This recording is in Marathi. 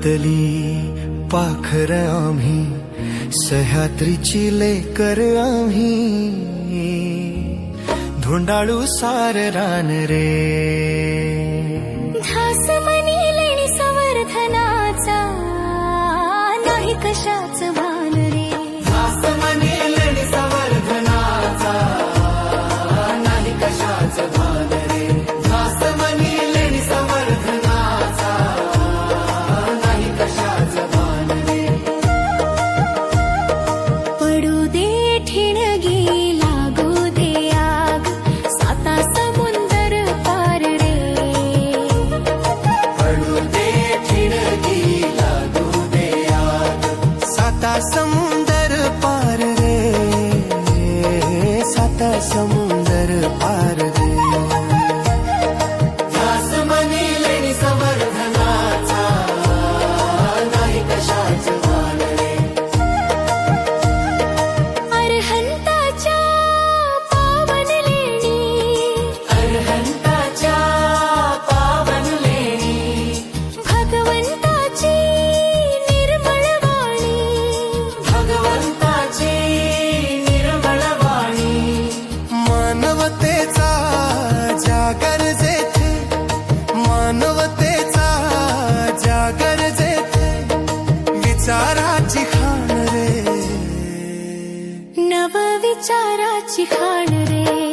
जगातली पाखर आम्ही, सह्याद्रीची लेकर आम्ही, धोंडाळू सार रान रे. ध्यास मनी लेणी संवर्धनाचा, नाही कशाच भान रे. ध्यास मनी लेणी संवर्धनाचा, नाही कशाच भान रे. ध्यास मनी लेणी संवर्धनाचा, नाही कशाच भान रे. पडू दे ठिणगी, लागू दे आग, साता समुंदर पार रे. पडू दे ठिणगी, लागू दे आग, साता समुंदर पार रे. साता समुंदर पार रे. ध्यास मनी लेणी संवर्धनाचा, नाही कशाच भान रे. अरहंताच्या पावन लेणी, अरहंताच्या पावन लेणी, भगवंताची निर्मळ वाणी, भगवंताची निर्मळ वाणी. मानवतेचा जागर जेथे, मानवतेचा जागर जेथे, विचाराची खाण रे. नव विचाराची खाण रे.